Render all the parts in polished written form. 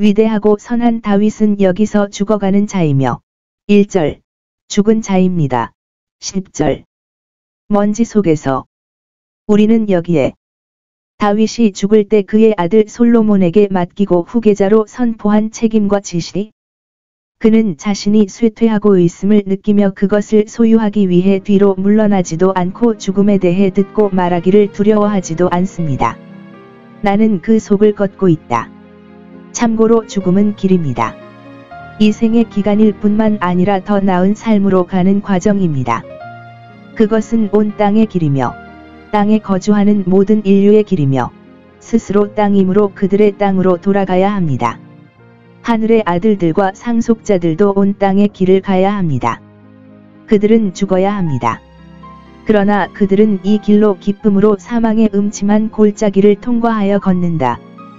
위대하고 선한 다윗은 여기서 죽어가는 자이며 1절 죽은 자입니다. 10절 먼지 속에서 우리는 여기에 다윗이 죽을 때 그의 아들 솔로몬에게 맡기고 후계자로 선포한 책임과 지시. 그는 자신이 쇠퇴하고 있음을 느끼며 그것을 소유하기 위해 뒤로 물러나지도 않고 죽음에 대해 듣고 말하기를 두려워하지도 않습니다. 나는 그 속을 걷고 있다. 참고로 죽음은 길입니다. 이 생의 기간일 뿐만 아니라 더 나은 삶으로 가는 과정입니다. 그것은 온 땅의 길이며 땅에 거주하는 모든 인류의 길이며 스스로 땅이므로 그들의 땅으로 돌아가야 합니다. 하늘의 아들들과 상속자들도 온 땅의 길을 가야 합니다. 그들은 죽어야 합니다. 그러나 그들은 이 길로 기쁨으로 사망의 음침한 골짜기를 통과하여 걷는다.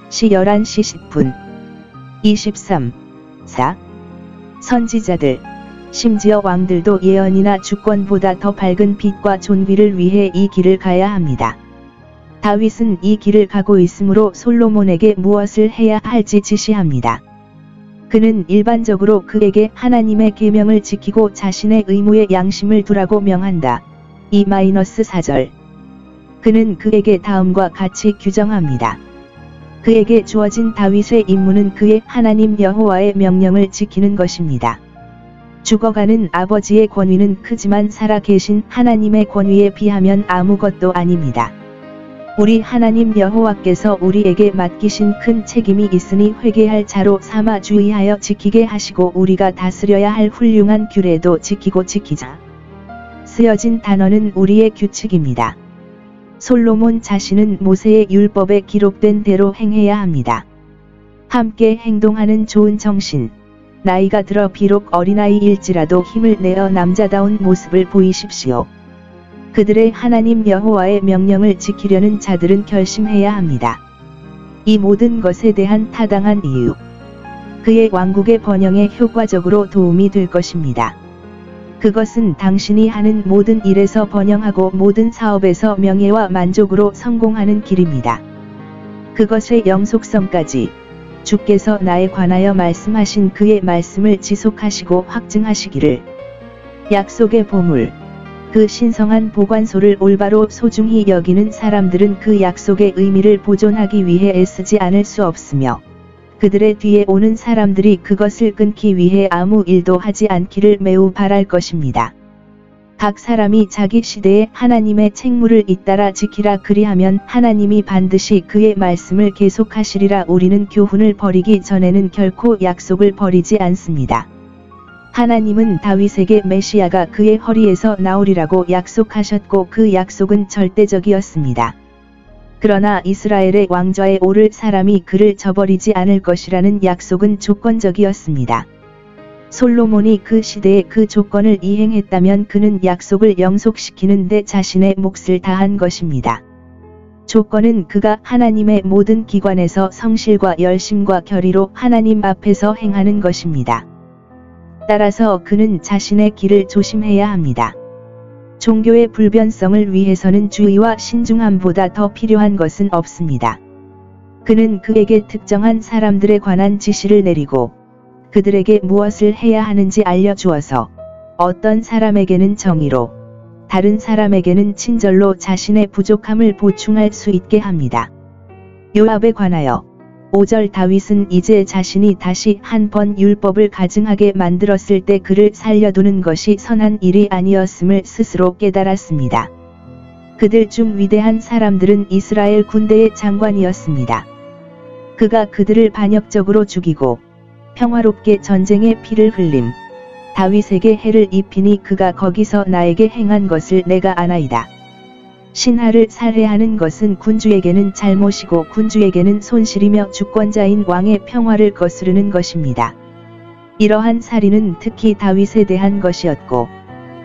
시 11시 10분 23, 4 선지자들, 심지어 왕들도 예언이나 주권보다 더 밝은 빛과 존귀를 위해 이 길을 가야 합니다. 다윗은 이 길을 가고 있으므로 솔로몬에게 무엇을 해야 할지 지시합니다. 그는 일반적으로 그에게 하나님의 계명을 지키고 자신의 의무에 양심을 두라고 명한다. 2-4절 그는 그에게 다음과 같이 규정합니다. 그에게 주어진 다윗의 임무는 그의 하나님 여호와의 명령을 지키는 것입니다. 죽어가는 아버지의 권위는 크지만 살아계신 하나님의 권위에 비하면 아무것도 아닙니다. 우리 하나님 여호와께서 우리에게 맡기신 큰 책임이 있으니 회개할 자로 삼아 주의하여 지키게 하시고 우리가 다스려야 할 훌륭한 규례도 지키고 지키자. 쓰여진 단어는 우리의 규칙입니다. 솔로몬 자신은 모세의 율법에 기록된 대로 행해야 합니다. 함께 행동하는 좋은 정신. 나이가 들어 비록 어린아이일지라도 힘을 내어 남자다운 모습을 보이십시오. 그들의 하나님 여호와의 명령을 지키려는 자들은 결심해야 합니다. 이 모든 것에 대한 타당한 이유. 그의 왕국의 번영에 효과적으로 도움이 될 것입니다. 그것은 당신이 하는 모든 일에서 번영하고 모든 사업에서 명예와 만족으로 성공하는 길입니다. 그것의 영속성까지 주께서 나에 관하여 말씀하신 그의 말씀을 지속하시고 확증하시기를. 약속의 보물. 그 신성한 보관소를 올바로 소중히 여기는 사람들은 그 약속의 의미를 보존하기 위해 애쓰지 않을 수 없으며 그들의 뒤에 오는 사람들이 그것을 끊기 위해 아무 일도 하지 않기를 매우 바랄 것입니다. 각 사람이 자기 시대에 하나님의 책무를 잇따라 지키라 그리하면 하나님이 반드시 그의 말씀을 계속하시리라. 우리는 교훈을 버리기 전에는 결코 약속을 버리지 않습니다. 하나님은 다윗에게 메시아가 그의 허리에서 나오리라고 약속하셨고 그 약속은 절대적이었습니다. 그러나 이스라엘의 왕좌에 오를 사람이 그를 저버리지 않을 것이라는 약속은 조건적이었습니다. 솔로몬이 그 시대에 그 조건을 이행했다면 그는 약속을 영속시키는 데 자신의 몫을 다한 것입니다. 조건은 그가 하나님의 모든 기관에서 성실과 열심과 결의로 하나님 앞에서 행하는 것입니다. 따라서 그는 자신의 길을 조심해야 합니다. 종교의 불변성을 위해서는 주의와 신중함보다 더 필요한 것은 없습니다. 그는 그에게 특정한 사람들에 관한 지시를 내리고 그들에게 무엇을 해야 하는지 알려주어서 어떤 사람에게는 정의로 다른 사람에게는 친절로 자신의 부족함을 보충할 수 있게 합니다. 요압에 관하여 5절 다윗은 이제 자신이 다시 한 번 율법을 가증하게 만들었을 때 그를 살려두는 것이 선한 일이 아니었음을 스스로 깨달았습니다. 그들 중 위대한 사람들은 이스라엘 군대의 장관이었습니다. 그가 그들을 반역적으로 죽이고 평화롭게 전쟁의 피를 흘림. 다윗에게 해를 입히니 그가 거기서 나에게 행한 것을 내가 아나이다. 신하를 살해하는 것은 군주에게는 잘못이고 군주에게는 손실이며 주권자인 왕의 평화를 거스르는 것입니다. 이러한 살인은 특히 다윗에 대한 것이었고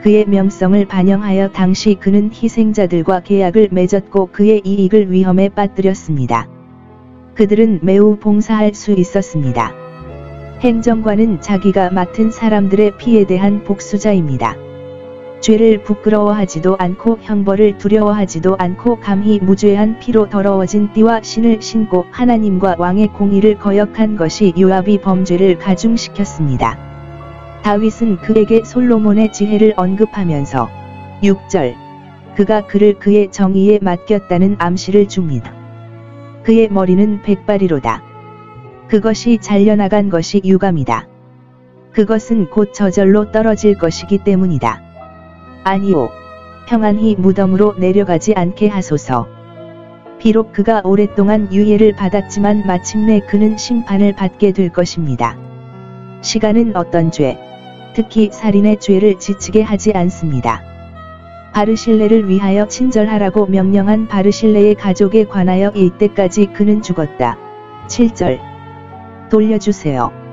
그의 명성을 반영하여 당시 그는 희생자들과 계약을 맺었고 그의 이익을 위험에 빠뜨렸습니다. 그들은 매우 봉사할 수 있었습니다. 행정관은 자기가 맡은 사람들의 피에 대한 복수자입니다. 죄를 부끄러워하지도 않고 형벌을 두려워하지도 않고 감히 무죄한 피로 더러워진 띠와 신을 신고 하나님과 왕의 공의를 거역한 것이 요압이 범죄를 가중시켰습니다. 다윗은 그에게 솔로몬의 지혜를 언급하면서 6절 그가 그를 그의 정의에 맡겼다는 암시를 줍니다. 그의 머리는 백발이로다. 그것이 잘려나간 것이 유감이다. 그것은 곧 저절로 떨어질 것이기 때문이다. 아니요, 평안히 무덤으로 내려가지 않게 하소서. 비록 그가 오랫동안 유예를 받았지만 마침내 그는 심판을 받게 될 것입니다. 시간은 어떤 죄, 특히 살인의 죄를 지치게 하지 않습니다. 바르실레를 위하여 친절하라고 명령한 바르실레의 가족에 관하여 이때까지 그는 죽었다. 7절 돌려주세요.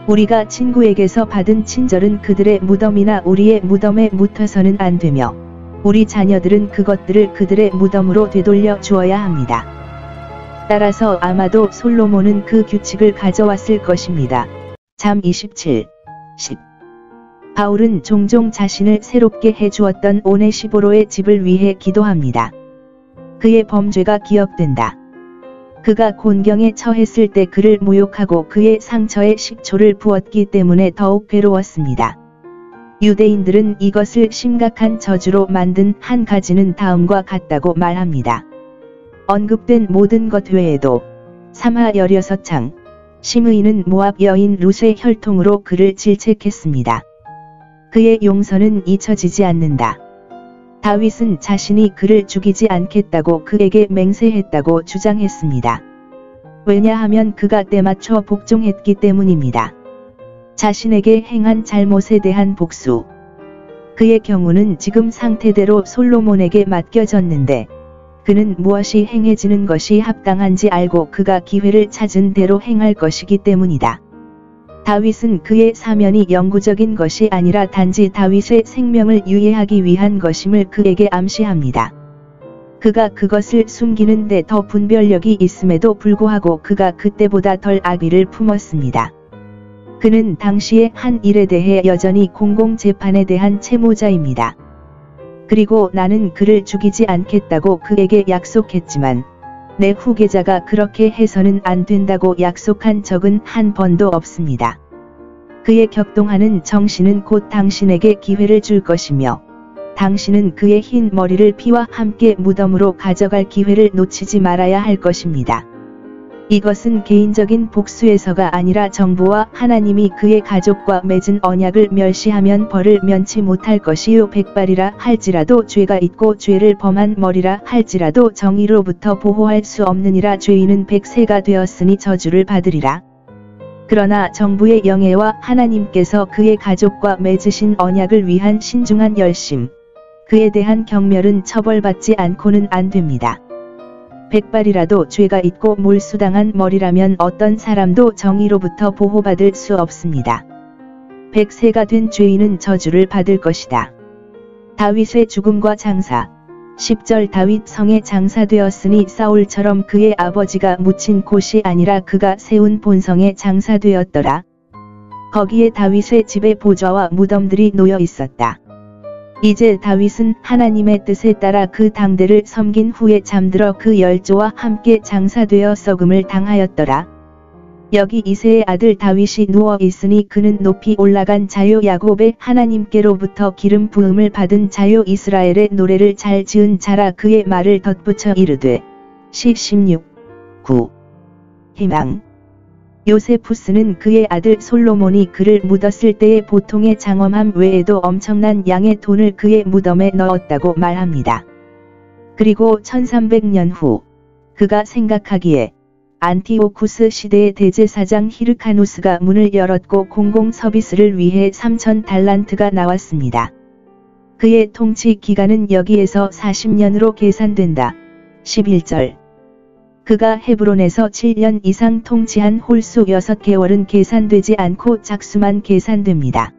우리가 친구에게서 받은 친절은 그들의 무덤이나 우리의 무덤에 묻혀서는 안 되며 우리 자녀들은 그것들을 그들의 무덤으로 되돌려 주어야 합니다. 따라서 아마도 솔로몬은 그 규칙을 가져왔을 것입니다. 잠 27, 10 바울은 종종 자신을 새롭게 해주었던 오네시보로의 집을 위해 기도합니다. 그의 범죄가 기억된다. 그가 곤경에 처했을 때 그를 모욕하고 그의 상처에 식초를 부었기 때문에 더욱 괴로웠습니다. 유대인들은 이것을 심각한 저주로 만든 한 가지는 다음과 같다고 말합니다. 언급된 모든 것 외에도 3하 16장 심의는 모압 여인 룻의 혈통으로 그를 질책했습니다. 그의 용서는 잊혀지지 않는다. 다윗은 자신이 그를 죽이지 않겠다고 그에게 맹세했다고 주장했습니다. 왜냐하면 그가 때맞춰 복종했기 때문입니다. 자신에게 행한 잘못에 대한 복수. 그의 경우는 지금 상태대로 솔로몬에게 맡겨졌는데 그는 무엇이 행해지는 것이 합당한지 알고 그가 기회를 찾은 대로 행할 것이기 때문이다. 다윗은 그의 사면이 영구적인 것이 아니라 단지 다윗의 생명을 유예하기 위한 것임을 그에게 암시합니다. 그가 그것을 숨기는데 더 분별력이 있음에도 불구하고 그가 그때보다 덜 악의를 품었습니다. 그는 당시의 한 일에 대해 여전히 공공재판에 대한 채무자입니다. 그리고 나는 그를 죽이지 않겠다고 그에게 약속했지만 내 후계자가 그렇게 해서는 안 된다고 약속한 적은 한 번도 없습니다. 그의 격동하는 정신은 곧 당신에게 기회를 줄 것이며 당신은 그의 흰 머리를 피와 함께 무덤으로 가져갈 기회를 놓치지 말아야 할 것입니다. 이것은 개인적인 복수에서가 아니라 정부와 하나님이 그의 가족과 맺은 언약을 멸시하면 벌을 면치 못할 것이요 백발이라 할지라도 죄가 있고 죄를 범한 머리라 할지라도 정의로부터 보호할 수 없느니라 죄인은 백세가 되었으니 저주를 받으리라. 그러나 정부의 영예와 하나님께서 그의 가족과 맺으신 언약을 위한 신중한 열심, 그에 대한 경멸은 처벌받지 않고는 안 됩니다. 백발이라도 죄가 있고 몰수당한 머리라면 어떤 사람도 정의로부터 보호받을 수 없습니다. 백세가 된 죄인은 저주를 받을 것이다. 다윗의 죽음과 장사 10절 다윗 성에 장사되었으니 사울처럼 그의 아버지가 묻힌 곳이 아니라 그가 세운 본성에 장사되었더라. 거기에 다윗의 집의 보좌와 무덤들이 놓여 있었다. 이제 다윗은 하나님의 뜻에 따라 그 당대를 섬긴 후에 잠들어 그 열조와 함께 장사되어 썩음을 당하였더라. 여기 이새의 아들 다윗이 누워 있으니 그는 높이 올라간 자요 야곱의 하나님께로부터 기름 부음을 받은 자요 이스라엘의 노래를 잘 지은 자라. 그의 말을 덧붙여 이르되 시 16, 9 희망. 요세푸스는 그의 아들 솔로몬이 그를 묻었을 때의 보통의 장엄함 외에도 엄청난 양의 돈을 그의 무덤에 넣었다고 말합니다. 그리고 1300년 후 그가 생각하기에 안티오쿠스 시대의 대제사장 히르카누스가 문을 열었고 공공 서비스를 위해 3000달란트가 나왔습니다. 그의 통치 기간은 여기에서 40년으로 계산된다. 11절 그가 헤브론에서 7년 이상 통치한 홀수 6개월은 계산되지 않고 작수만 계산됩니다.